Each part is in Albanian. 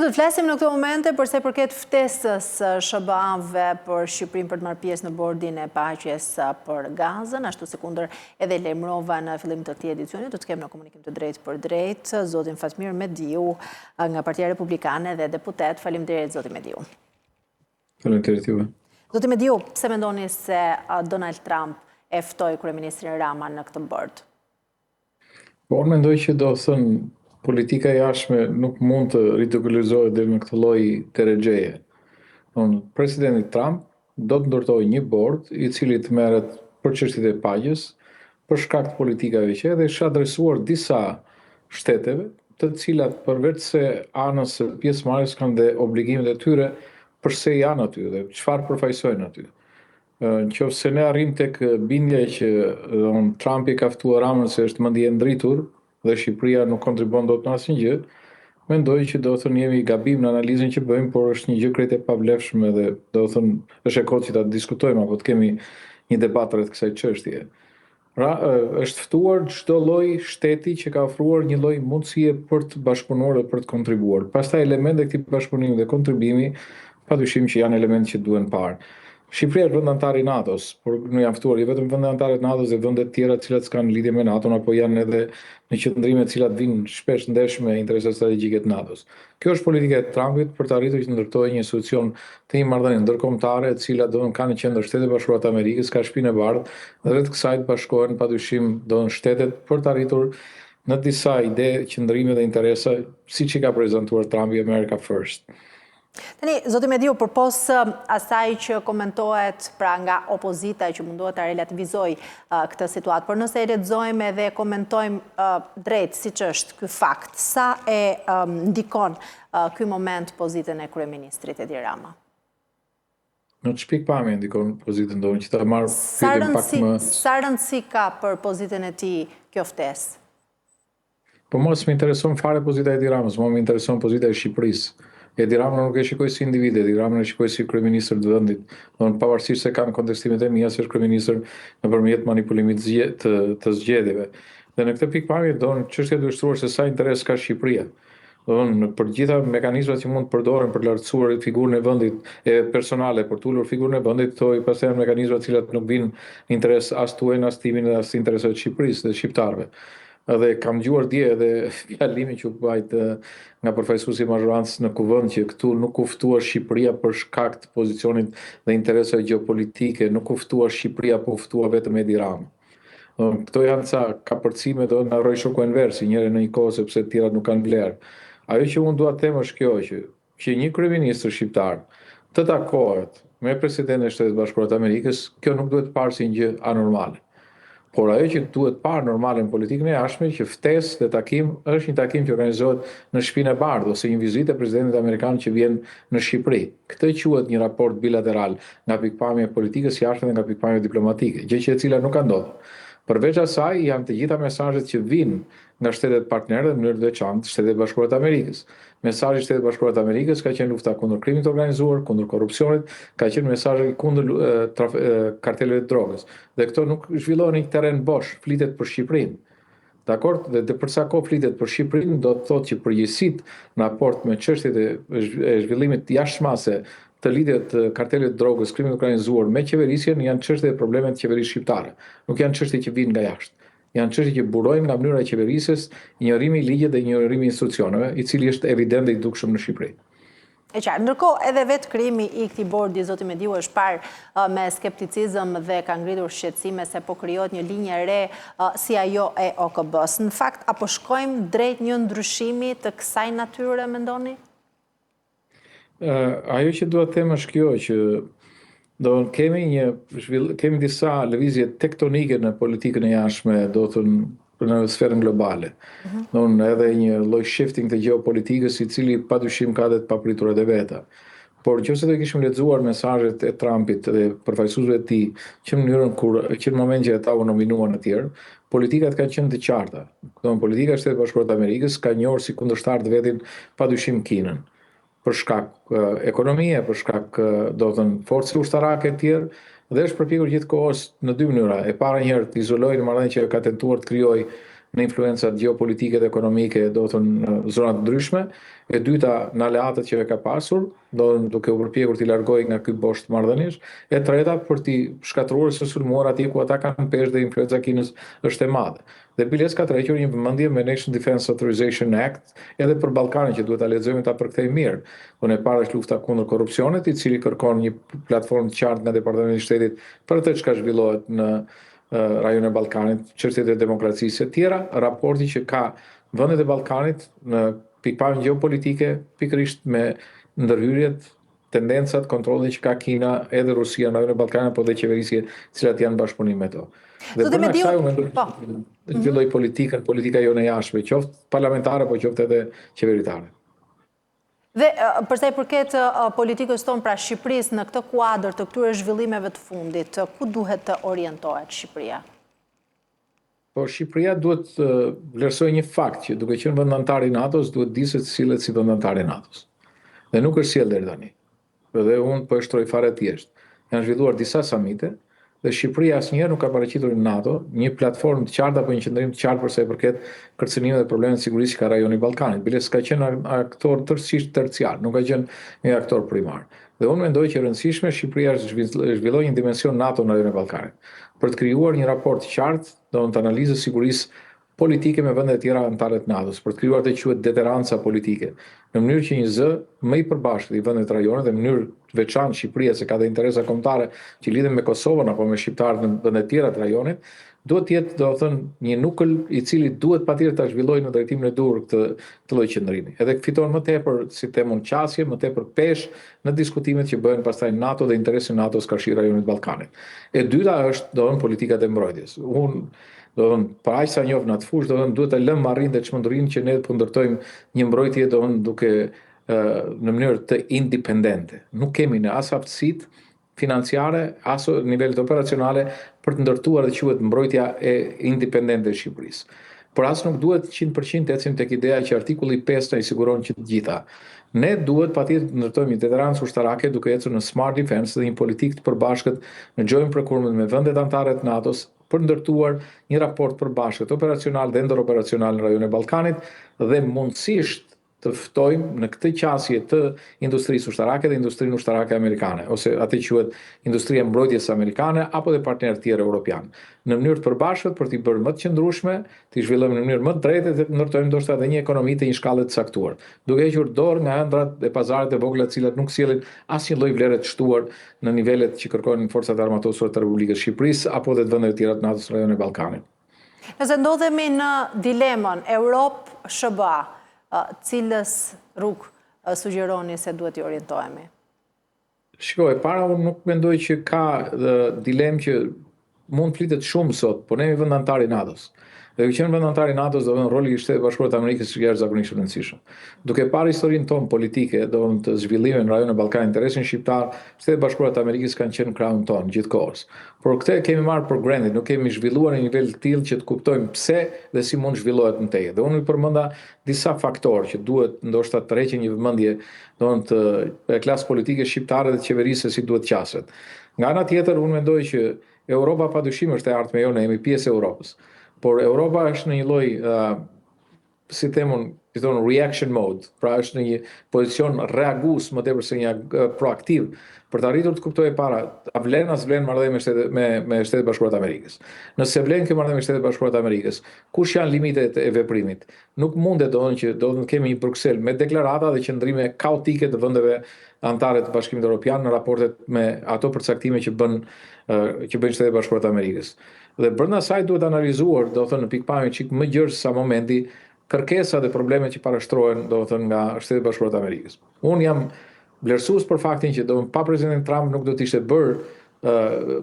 të flasim në këto momente përse përket ftesës SBA-ve për Shqipërinë për të marrë pjesë në bordin e paqes për Gazën, ashtu si kundër edhe lajmërova në fillim të këtij edicioni, do të kemi në komunikim të drejtë për drejtë zotin Fatmir Mediu nga Partia Republikane dhe deputet. Faleminderit zoti Mediu. Faleminderit juve. Zoti Mediu, pse mendoni se Donald Trump e ftoi kryeministrin Rama në këtë bord? Po unë mendoj që do thënë politika jashtme nuk mund të ridikulizohet deri në këtë lloj terexheje. Presidenti Trump do të ndërtojë një bord i cili të merret për çështjet e paqes për shkak të politikave që edhe është adresuar disa shteteve, të cilat përveç se anës së pjesëmarrjes kanë dhe obligimet e tyre përse janë aty dhe çfarë përfaqësojnë aty. Nëse ne arrim tek bindja që Trumpi ka ftuar Ramën se është mendje ndritur dhe Shqipëria nuk kontribon dot në asnjë, mendoj që do të thënë jemi gabim në analizën që bëjmë, por është një gjë krejt e pavlefshme dhe do të thënë është e kohë që ta diskutojmë apo të kemi një debat rreth kësaj çështjeje. Është ftuar çdo lloj shteti që ka ofruar një lloj mundësie për të bashkëpunuar dhe për të kontribuar. Pastaj elementet e këtij bashkëpunimi dhe kontribimi padyshim që janë elementë që duhen parë. Shqipëria është vend antar i NATO-s, por nuk janë ftuar jo vetëm vendet anëtare të NATO-s dhe vendet tjera të cilat s'kanë lidhje me NATO-n apo janë edhe në qëndrime të cilat vinë shpesh ndesh me interesat strategjike të NATO-s. Kjo është politika e Trumpit për të arritur që të ndërtojë një institucion të një marrëdhënie ndërkombëtare e cila do të ka në qendër Shtetet e Bashkuara të Amerikës, ka shpinë e bardhë dhe rreth kësaj të bashkohen padyshim do në shtetet për të arritur në disa ide, qëndrime dhe interesa siç i ka prezantuar Trumpi America First. Tani, zoti Mediu, përpos asaj që komentohet pra nga opozita që mundohet ta relativizoj këtë situatë, por nëse e lexojmë dhe komentojmë drejt siç është ky fakt, sa e ndikon ky moment pozitën e kryeministrit Edi Rama? Në të shpikpamje ndikon pozitën tonë që ta marr pyetjen pak më. Sa rëndësi ka për pozitën e tij kjo ftesë? Po mos më intereson fare pozita e Edi Ramës, më intereson pozita e Shqipërisë. Edi Rama nuk e shikoj si individ, Edi Rama e shikoj si kryeministër të vendit. Pavarësisht se kanë kontestimet e mia se është kryeministër nëpërmjet manipulimit të zgjedhjeve. Dhe në këtë pikpamje çështja duhet shtruar se sa interes ka Shqipëria. Për gjitha mekanizmat që mund të përdoren për të lartësuar figurën e vendit personale, për të ulur figurën e vendit, këto pastaj janë mekanizma të cilat nuk vinë interes as tuaj, as timin dhe as interesat të Shqipërisë dhe shqiptarëve. Edhe kam dëgjuar dje edhe fjalimin që u bajt nga përfaqësuesi i majorancës në kuvend që këtu nuk u ftuar Shqipëria për shkak të pozicionit dhe interesave gjeopolitike, nuk u ftuar Shqipëria, po u ftua vetëm Edi Rama. Këto janë ca kapërcime do nga rroj shoku inversi, njëri në një kohë sepse të tjerat nuk kanë vlerë. Ajo që unë dua të them është kjo që një kryeministër shqiptar të takohet me presidentin e Shtetit Bashkuar të Amerikës, kjo nuk duhet parë si një gjë anormale. Por ajo që duhet parë normale në politikën e jashtme që ftesë dhe takim është një takim që organizohet në Shtëpinë e Bardhë ose një vizitë e presidentit amerikan që vjen në Shqipëri. Këtë quhet një raport bilateral nga pikpamja e politikës jashtme dhe nga pikpamja diplomatike, gjë që e cila nuk ka ndodhur. Përveç asaj janë të gjitha mesazhet që vinë nga shtetet partnerë dhe në mënyrë të veçantë Shtetet e Bashkuara të Amerikës. Mesazhi i Shtetit Bashkuar të Amerikës ka qenë lufta kundër krimit të organizuar, kundër korrupsionit, ka qenë mesazhi kundër karteleve të drogës. Dhe këto nuk zhvillohen në një terren bosh, flitet për Shqipërinë. Dakor? Dhe për sa kohë flitet për Shqipërinë, do të thotë që përgjegjësitë në raport me çështjet e zhvillimit jashtëmase të lidhjet të kartelit të drogës, krimit të organizuar me qeverisjen janë çështje e problemeve të qeverisë shqiptare. Nuk janë çështje që vijnë nga jashtë. Janë çështje që burojnë nga mënyra e qeverisjes, injorimi i ligjit dhe injorimi i institucioneve, i cili është evident i dukshëm në Shqipëri. E qartë, ndërkohë edhe vetë krijimi i këtij bordi zoti Mediu është parë me skepticizëm dhe ka ngritur shqetësime se po krijohet një linjë e re si ajo e OKB-s. Në fakt, apo shkojmë drejt një ndryshimi të kësaj natyre, mendoni? Ajo që dua të them është kjo që kemi disa lëvizje tektonike në politikën e jashtme, do të thënë në sferën globale. Edhe një lloj shifting të gjeopolitikës i cili padyshim ka dhe të papriturat e veta. Por nëse do kishim lexuar mesazhet e Trumpit dhe përfaqësuesve të tij që në moment që ata u nominuan e tjerë, politikat kanë qenë të qarta. Politika e Shtetit Bashkuar të Amerikës ka njohur si kundërshtar të vetin padyshim Kinën. Për shkak ekonomie, për shkak do të thënë forcë ushtarake të tjerë, dhe është përpjekur gjithkohës në dy mënyra. E para njëherë të izolojë në marrëdhënie që ka tentuar të krijojë në influencat geopolitike dhe ekonomike do të në zonat ndryshme, e dyta në aleatët që e ka pasur, do të duke u përpjekur t'i largoj nga ky bosh të marrëdhënies, e treta për t'i shkatruar së sulmuar atje ku ata kanë peshë dhe influenca Kinës është e madhe. Dhe biles ka tërhequr një vëmendje me Nation Defense Authorization Act edhe për Ballkanin që duhet ta lexojmë ta përkthejmë mirë. Unë e para është lufta kundër korrupsionit, i cili kërkon një platformë të qartë nga Departamenti i Shtetit për atë çka zhvillohet në rajonin e Ballkanit, çështjet e demokracisë e tjera, raporti që ka vendet e Ballkanit në pikpamjen gjeopolitike, pikërisht me ndërhyrjet, tendencat, kontrollin që ka Kina edhe Rusia në rajonin e Ballkanit, po dhe qeverisje të cilat janë bashkëpunim me to. Dhe për kësaj unë mendoj filloj politika jone jashtme, qoftë parlamentare, po qoftë edhe qeveritare. Dhe përsa i përket politikës tonë pra Shqipërisë në këtë kuadër të këtyre zhvillimeve të fundit, ku duhet të orientohet Shqipëria? Po Shqipëria duhet të vlerësojë një fakt që duke qenë vend antar i NATO-s duhet di se sillet si vend antar i NATO-s. Dhe nuk është sjell deri tani. Dhe unë po e shtroj fare thjesht. Janë zhvilluar disa samite dhe Shqipëria asnjëherë nuk ka paraqitur në NATO një platformë të qartë apo një qendrim të qartë për sa i përket kërcënimeve dhe problemeve të sigurisë që ka rajoni i Ballkanit. Bile s'ka qenë aktor tërësisht terciar, nuk ka qenë një aktor primar. Dhe unë mendoj që e rëndësishme Shqipëria zhvilloi një dimension NATO në rajonin e Ballkanit për të krijuar një raport të qartë, të analizës sigurisë politike me vendet e tjera anëtare të NATO-s, për të krijuar të quhet deteranca politike, në mënyrë që një zë më i përbashkët i vendet të rajonit dhe në mënyrë të veçantë Shqipëria se ka dhe interesa kombëtare që lidhen me Kosovën apo me shqiptarët në vendet e tjera të rajonit, duhet të jetë, do të thënë, një nukël i cili duhet patjetër ta zhvillojë në drejtimin e dur këtë lloj qendrimi. Edhe fiton më tepër si temën qasje, më tepër peshë në diskutimet që bëhen pastaj NATO dhe interesi i NATO-s ka shi rajonit Ballkanit. E dyta është, do të thënë, politika e mbrojtjes. Unë do të thënë, para aq sa njoh në atë fushë, do të thënë, duhet të lëmë arrin dhe çmendurinë që ne po ndërtojmë një mbrojtje, do të thënë, duke në mënyrë të independente. Nuk kemi ne as aftësitë financiare, as nivelet operacionale për të ndërtuar dhe quhet mbrojtja e independente e Shqipërisë. Por as nuk duhet 100% të ecim tek ideja që artikulli 5 na i siguron që të gjitha. Ne duhet patjetër të ndërtojmë një deterancë ushtarake duke ecur në smart defense dhe një politikë të përbashkët në joint procurement me vendet anëtare të NATO-s për ndërtuar një raport përbashkët operacional dhe ndëroperacional në rajonin e Ballkanit dhe mundësisht të ftojmë në këtë qasje të industrisë ushtarake dhe industrinë ushtarake amerikane, ose atë quhet industria e mbrojtjes amerikane apo dhe partnerë tjerë europian. Në mënyrë të përbashkët për t'i bërë më të qëndrueshme, t'i zhvillojmë në mënyrë më të drejtë dhe të ndërtojmë ndoshta edhe një ekonomi të një shkallë të caktuar, duke hequr dorë nga ëndrat e pazaret e vogla të cilat nuk sjellin asnjë lloj vlere të shtuar në nivelet që kërkojnë forcat armatosur të Republikës së Shqipërisë apo dhe të vendeve të tjera të NATO-s në rajonin e Ballkanit. Nëse ndodhemi në dilemën Europë-SBA, cilës rrugë sugjeroni se duhet i orientohemi? Shikoj, para unë nuk mendoj që ka dilemë që mund të flitet shumë sot, por ne jemi vend antar i NATO-s. Dhe që qenë vend antar i NATO-s, do të thënë roli i Shtetit Bashkuar të Amerikës është jashtëzakonisht i rëndësishëm. Duke parë historinë tonë politike, do të thënë të zhvillimeve në rajonin e Ballkanit, interesin shqiptar, Shtetet Bashkuara të Amerikës kanë qenë krahun tonë gjithkohës. Por këtë kemi marrë për granted, nuk kemi zhvilluar në nivel të tillë që të kuptojmë pse dhe si mund zhvillohet në teje. Dhe unë i përmenda disa faktorë që duhet ndoshta të tërheqin një vëmendje, do të thënë klasë politike shqiptare dhe të qeverisë se si duhet qaset. Nga ana tjetër, unë mendoj që Europa padyshim është e ardhme jonë, jemi pjesë e Europës. Por Europa është në një lloj, si themun, reaction mode, pra është në një pozicion reagues më tepër se një proaktiv, për të arritur të kuptojë para, a vlen as vlen marrëdhënie me Shtetet Bashkuara të Amerikës. Nëse vlen kjo marrëdhënie me Shtetet Bashkuara të Amerikës, kush janë limitet e veprimit? Nuk mundet do të thonë që kemi një Bruksel me deklarata dhe qëndrime kaotike të vendeve anëtare të Bashkimit Evropian në raportet me ato përcaktime që bëjnë Shtetet Bashkuara të Amerikës. Dhe brenda saj duhet analizuar, do të thënë në pikpamje çik më gjerë sa momenti, kërkesat dhe problemet që parashtrohen, do të thënë nga Shtetet Bashkuara të Amerikës. Unë jam vlerësues për faktin që pa presidentin Trump nuk do të ishte bërë,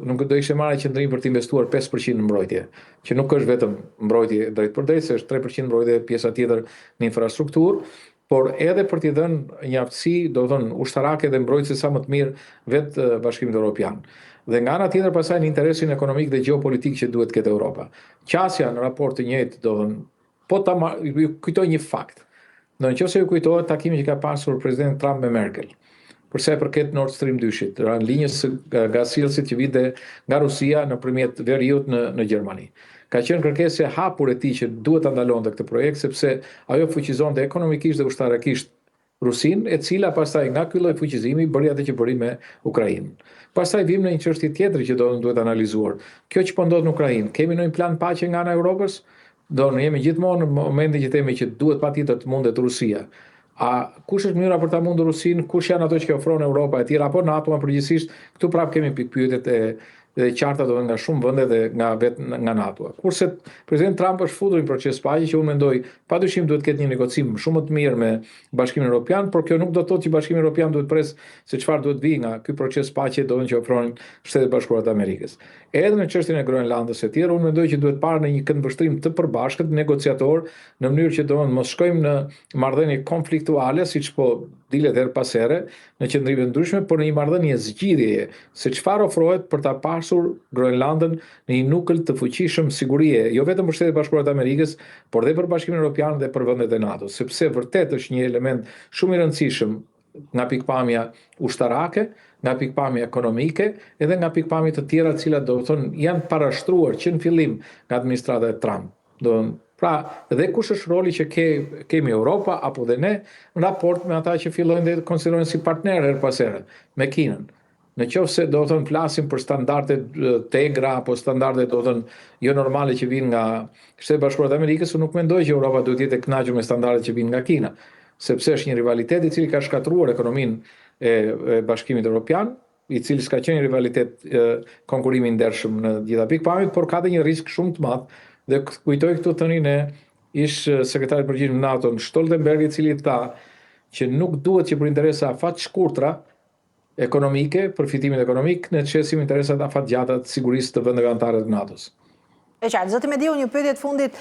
nuk do ishte marrë qendrim për të investuar 5% në mbrojtje, që nuk është vetëm mbrojtje drejt për drejt, se është 3% mbrojtje pjesa tjetër në infrastrukturë, por edhe për t'i dhënë një aftësi, do të thënë, ushtarake dhe mbrojtëse sa më të mirë vetë Bashkimit Evropian. Dhe nga ana tjetër pasaj në interesin ekonomik dhe geopolitik që duhet ketë Europa. Qasja në raport të njëjtë, do të thënë, po ju kujtoj një fakt. Do në qoftë se ju kujtohet takimi që ka pasur presidenti Trump me Merkel, për sa i përket Nord Stream 2-shit, linjës gasillësit që vinte nga Rusia nëpërmjet veriut në Gjermani. ka qenë kërkesë e hapur e tij që duhet ta ndalonte këtë projekt sepse ajo fuqizonte ekonomikisht dhe ushtarakisht Rusinë, e cila pastaj nga ky lloj fuqizimi bëri atë që bëri me Ukrainën. Pastaj vim në një çështje tjetër që duhet analizuar. Kjo që po ndodh në Ukrainë, kemi ndonjë plan paqe nga ana e Europës? Ne jemi gjithmonë në momentin që themi që duhet patjetër të mundet Rusia. A kush është mënyra për ta mundur Rusinë? Kush janë ato që ofron Europa e tjera apo NATO përgjithsisht? Këtu prapë kemi pikpyetjet e qarta nga shumë vende dhe nga NATO. Kurse presidenti Trump është futur në proces paqe që unë mendoj padyshim duhet ketë një negocim shumë më të mirë me Bashkimin Evropian, por kjo nuk do të thotë që Bashkimi Evropian duhet pres se çfarë duhet vi nga ky proces paqe që ofrojnë Shtetet Bashkuara të Amerikës. Edhe në çështjen e Groenlandës e tjerë, unë mendoj që duhet parë në një këndvështrim të përbashkët negociator në mënyrë që mos shkojmë në marrëdhënie konfliktuale siç po dilet her pas here në qendrime ndryshme, por në një marrëdhënie zgjidhjeje se çfarë ofrohet për ta pasur Groenlandën në një nukël të fuqishëm sigurie, jo vetëm për Shtetet Bashkuara të Amerikës, por edhe për Bashkimin Evropian dhe për vendet e NATO, sepse vërtet është një element shumë i rëndësishëm nga pikpamja ushtarake, nga pikpamja ekonomike, edhe nga pikpamje të tjera të cilat do të thonë janë parashtruar që në fillim nga administrata e Trump. Pra, dhe kush është roli që kemi Europa apo dhe ne në raport me ata që fillojnë dhe konsiderojnë si partnerë her pas here, me Kinën. Në qoftë se do të thonë flasim për standarde tegra apo standarde do të thonë jo normale që vinë nga Shtetet Bashkuara të Amerikës, unë nuk mendoj që Europa duhet të jetë e kënaqur me standardet që vinë nga Kina, sepse është një rivalitet i cili ka shkatruar ekonominë e Bashkimit Evropian, i cili s'ka qenë një rivalitet konkurimi i ndershëm në gjitha pikpamjet, por ka dhe një risk shumë të madh. Dhe kujtoj këtu tënin e ish sekretarit përgjithshëm NATO Stoltenberg, i cili tha që nuk duhet që për interesa afat shkurtra ekonomike, përfitimin ekonomik, në çesim interesat afat gjata të sigurisë të vendeve anëtare të NATO-s. E qartë, zoti Mediu, një pyetje të fundit,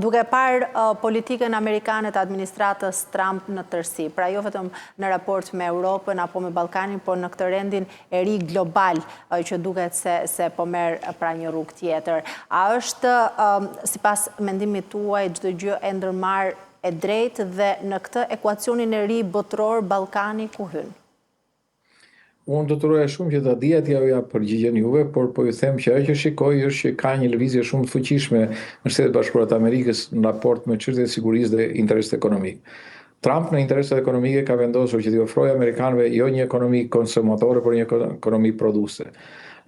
duke parë politikën amerikane të administratës Trump në tërësi, pra jo vetëm në raport me Europën apo me Ballkanin, por në këtë rendin e ri global që duket se po merr pra një rrugë tjetër. A është sipas mendimit tuaj çdo gjë e ndërmarrë e drejtë dhe në këtë ekuacionin e ri botror Ballkani ku hyn? Unë do të roja shumë që ta dija t'ja përgjigjen juve, por po ju them që ajo që shikoj është që ka një lëvizje shumë të fuqishme në Shtetet Bashkuara të Amerikës në raport me çështjet e sigurisë dhe interesit ekonomik. Trump në interesat ekonomike ka vendosur që t'i ofrojë amerikanëve jo një ekonomi konsumatore, por një ekonomi produse.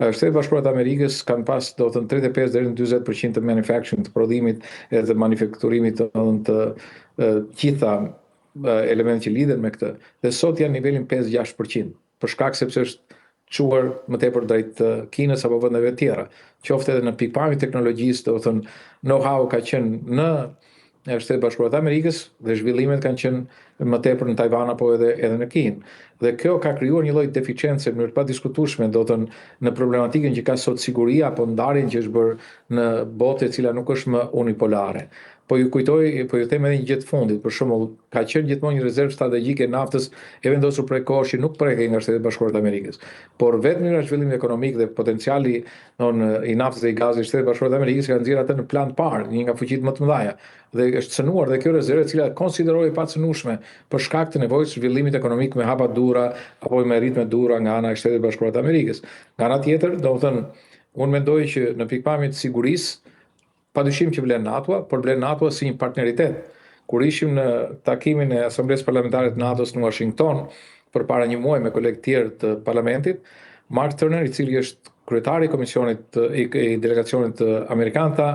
Shtetet Bashkuara të Amerikës kanë pas do të thënë 35 deri në 40% të manufacturing, të prodhimit e të manufakturimit të gjitha elementet që lidhen me këtë. Dhe sot janë nivelin 5-6%. Për shkak sepse është çuar më tepër drejt Kinës apo vendeve tjera. Qoftë edhe në pikpamjen e teknologjisë, do të thonë know-how ka qenë në Shtetet Bashkuara të Amerikës dhe zhvillimet kanë qenë më tepër në Tajvan apo edhe në Kinë. Dhe kjo ka krijuar një lloj deficiencë në mënyrë të padiskutueshme, do të thonë në problematikën që ka sot siguria apo ndarjen që është bërë në botë e cila nuk është më unipolare. Po ju them edhe një gjë të fundit, për shembull, ka qenë gjithmonë një rezervë strategjike e naftës e vendosur prej kohësh që nuk prekej nga Shtetet Bashkuara të Amerikës. Por vetëm mënyra zhvillimi ekonomik dhe potenciali i naftës dhe i gazit të Shtetet Bashkuara të Amerikës kanë nxjerrë atë në plan të parë, një nga fuqitë më të mëdha. Dhe është cënuar dhe kjo rezervë e cila konsiderohej pa cënueshme për shkak të nevojës së zhvillimit ekonomik me hapa dhura apo me ritme dhura nga ana e Shtetit Bashkuara të Amerikës. Nga ana tjetër, do të thënë, unë mendoj që në pikpamje të sigurisë padyshim që vlen NATO, por vlen NATO si një partneritet. Kur ishim në takimin e Asamblesë Parlamentare të NATO-s në Washington përpara një muaji me kolegë tjerë të parlamentit, Mark Turner, i cili është kryetari i komisionit i delegacionit amerikan, tha,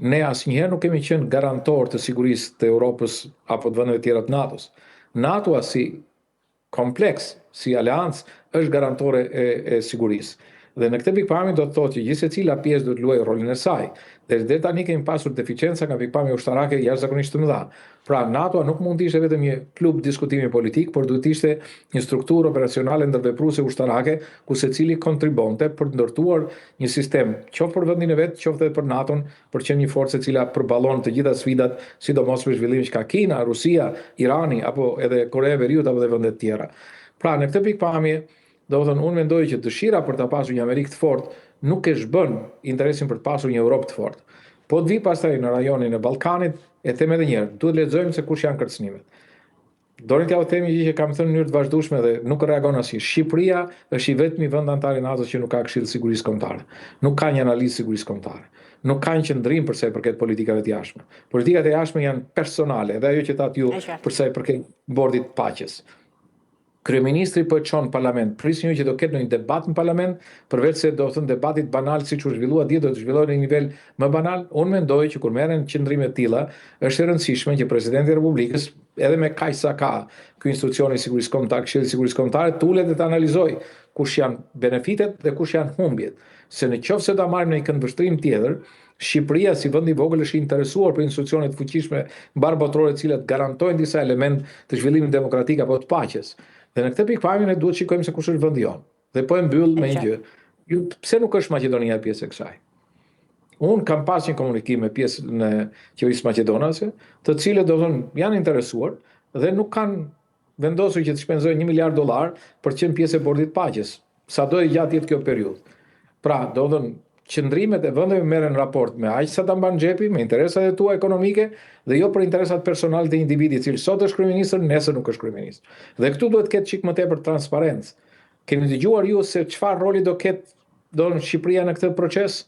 ne asnjëherë nuk kemi qenë garantor të sigurisë të Europës apo të vendeve tjera të NATO-s. NATO si kompleks, si aleancë, është garantore e sigurisë. Dhe në këtë pikpamje do të thotë që gjithë secila pjesë duhet luajë rolin e saj. Deri tani kemi pasur deficienca nga pikpamja ushtarake jashtëzakonisht të mëdha. Pra NATO nuk mund të ishte vetëm një klub diskutimi politik, por duhet të ishte një strukturë operacionale ndërvepruese ushtarake ku secili kontribonte për të ndërtuar një sistem, qoftë për vendin e vet, qoftë edhe për NATO-n, për të qenë një forcë e cila përballon të gjitha sfidat, sidomos për zhvillimin që ka Kina, Rusia, Irani apo edhe Korea e Veriut apo edhe vende të tjera. Pra në këtë pikpamje do të thonë, unë mendoj që dëshira për të pasur një Amerikë të fortë nuk e shbën interesin për të pasur një Europë të fortë. Po të vi pastaj në rajonin e Ballkanit, e them edhe një herë, duhet lexojmë se kush janë kërcënimet. Dorin t'ja u themi gjë që kam thënë në mënyrë të vazhdueshme dhe nuk reagon asnjë. Shqipëria është i vetmi vend antar i NATO-s që nuk ka Këshill Sigurisë Kombëtare. Nuk ka një analizë sigurisë kombëtare. Nuk ka një qendrim për sa i përket politikave të jashtme. Politikat e jashtme janë personale, dhe ajo që thatë ju për sa i përket bordit të paqes. Kryeministri po e çon në parlament. Prisni ju që do ketë një debat në parlament, përveç se do të thënë debatit banal siç u zhvillua dje, do të zhvillohet në një nivel më banal. Unë mendoj që kur merren qendrime të tilla, është e rëndësishme që presidenti i Republikës, edhe me kaq sa ka ky institucioni i sigurisë kombëtare, Këshilli i Sigurisë Kombëtare, tulet dhe të analizoj kush janë benefitet dhe kush janë humbjet. Se në qoftë se ta marrim në një këndvështrim tjetër, Shqipëria si vend i vogël është interesuar për institucione të fuqishme mbar botërore të cilat garantojnë disa elementë të zhvillimit demokratik apo të paqes. Dhe në këtë pikpamje ne duhet shikojmë se kush është vendi jon. Dhe po e mbyll me një gjë. Pse nuk është Maqedonia pjesë e kësaj? Unë kam pas një komunikim me pjesën e qeverisë maqedonase, të cilët do të thonë janë interesuar dhe nuk kanë vendosur që të shpenzojnë $1 miliard për të qenë pjesë e bordit të paqes, sado e gjatë jetë kjo periudhë. Pra, do të thonë qëndrimet e vendeve merren raport me aq sa ta mban xhepi, me interesat e tua ekonomike dhe jo për interesat personale të individit, i cili sot është kryeminist, nesër nuk është kryeminist. Dhe këtu duhet të ketë çik më tepër transparencë. Keni dëgjuar ju se çfarë roli do ketë Shqipëria në këtë proces?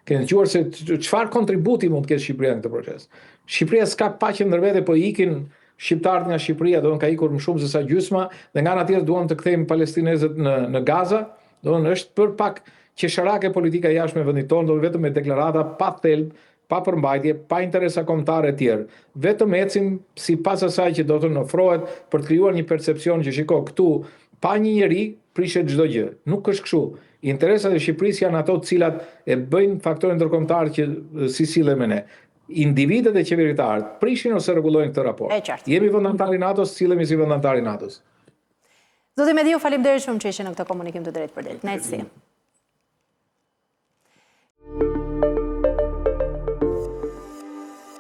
Keni dëgjuar se çfarë kontributi mund të ketë Shqipëria në këtë proces? Shqipëria s'ka paqe ndër vete, po ikin shqiptarët nga Shqipëria, do ka ikur më shumë se sa gjysma, dhe nga ana tjetër duan të kthejmë palestinezët në Gaza, do është për pak qesharake politika jashtme e vendit tonë, do vetëm me deklarata pa thelb, pa përmbajtje, pa interesa kombëtare të tjerë. Vetëm ecim sipas asaj që do të ofrohet për të krijuar një percepcion që shiko këtu pa një njeri prishet çdo gjë. Nuk është kështu. Interesat e Shqipërisë janë ato të cilat e bëjnë faktorin ndërkombëtar që si sillen me ne. Individët e qeveritarët prishin ose rregullojnë këtë raport. Jemi vendantar i NATO-s, sillemi si vendantar i NATO-s. Zoti Mediu, faleminderit shumë që ishe në këtë komunikim të drejtë për drejtë. Kënaqësi.